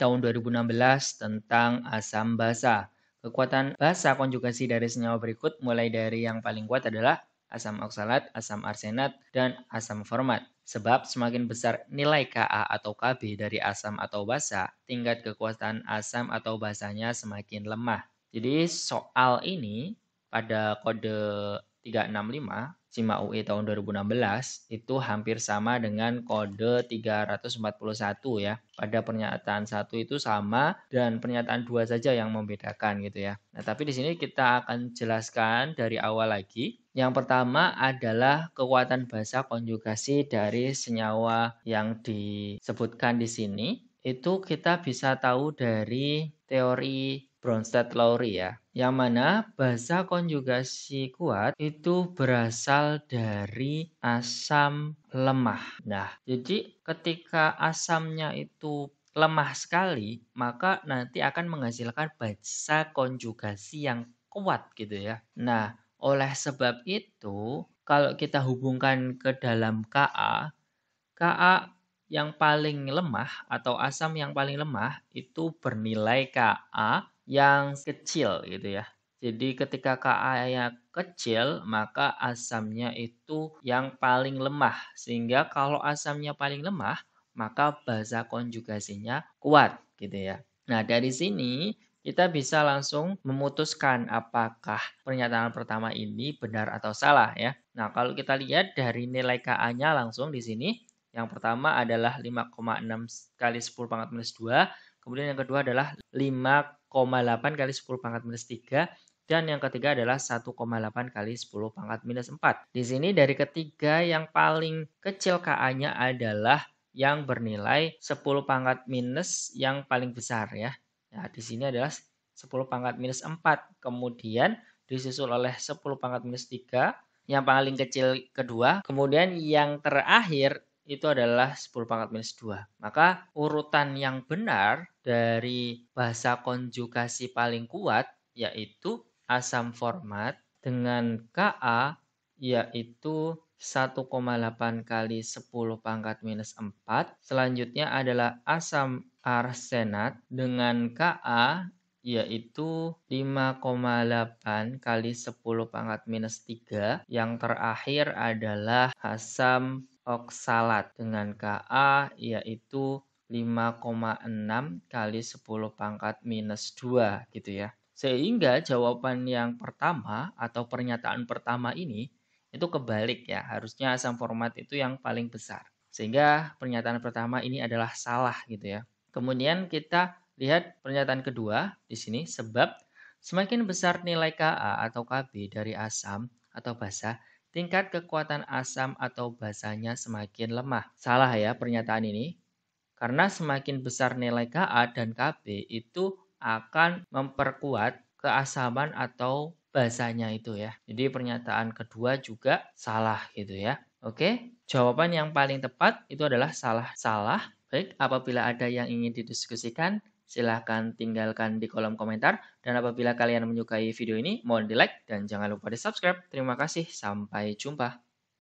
tahun 2016 tentang asam basa. Kekuatan basa konjugasi dari senyawa berikut mulai dari yang paling kuat adalah asam oksalat, asam arsenat, dan asam format. Sebab semakin besar nilai Ka atau Kb dari asam atau basa, tingkat kekuatan asam atau basanya semakin lemah. Jadi soal ini pada kode 365 SIMA UI tahun 2016 itu hampir sama dengan kode 341 ya. Pada pernyataan 1 itu sama dan pernyataan 2 saja yang membedakan gitu ya. Nah, tapi di sini kita akan jelaskan dari awal lagi. Yang pertama adalah kekuatan basa konjugasi dari senyawa yang disebutkan di sini. Itu kita bisa tahu dari teori Bronsted-Lowry ya, yang mana basa konjugasi kuat itu berasal dari asam lemah. Nah, jadi ketika asamnya itu lemah sekali, maka nanti akan menghasilkan basa konjugasi yang kuat gitu ya. Nah, oleh sebab itu, kalau kita hubungkan ke dalam Ka yang paling lemah atau asam yang paling lemah itu bernilai Ka yang kecil gitu ya. Jadi ketika Ka-nya kecil, maka asamnya itu yang paling lemah. Sehingga kalau asamnya paling lemah, maka basa konjugasinya kuat gitu ya. Nah, dari sini kita bisa langsung memutuskan apakah pernyataan pertama ini benar atau salah ya. Nah, kalau kita lihat dari nilai Ka-nya langsung di sini, yang pertama adalah 5,6 kali 10 pangkat minus 2. Kemudian yang kedua adalah 5,8 kali 10 pangkat minus 3. Dan yang ketiga adalah 1,8 kali 10 pangkat minus 4. Di sini dari ketiga yang paling kecil Ka-nya adalah yang bernilai 10 pangkat minus yang paling besar ya. Nah, di sini adalah 10 pangkat minus 4. Kemudian disusul oleh 10 pangkat minus 3. Yang paling kecil kedua. Kemudian yang terakhir itu adalah 10 pangkat minus 2. Maka urutan yang benar dari bahasa konjugasi paling kuat yaitu asam format dengan Ka yaitu 1,8 kali 10 pangkat minus 4. Selanjutnya adalah asam arsenat dengan Ka yaitu 5,8 kali 10 pangkat minus 3. Yang terakhir adalah asam oksalat dengan Ka yaitu 5,6 kali 10 pangkat minus 2 gitu ya. Sehingga jawaban yang pertama atau pernyataan pertama ini itu kebalik ya. Harusnya asam format itu yang paling besar. Sehingga pernyataan pertama ini adalah salah gitu ya. Kemudian kita lihat pernyataan kedua di sini, sebab semakin besar nilai Ka atau Kb dari asam atau basa, tingkat kekuatan asam atau basanya semakin lemah. Salah ya pernyataan ini. Karena semakin besar nilai Ka dan Kb itu akan memperkuat keasaman atau basanya itu ya. Jadi pernyataan kedua juga salah gitu ya. Oke, jawaban yang paling tepat itu adalah salah. Baik, apabila ada yang ingin didiskusikan, silahkan tinggalkan di kolom komentar. Dan apabila kalian menyukai video ini, mohon di like dan jangan lupa di subscribe. Terima kasih, sampai jumpa.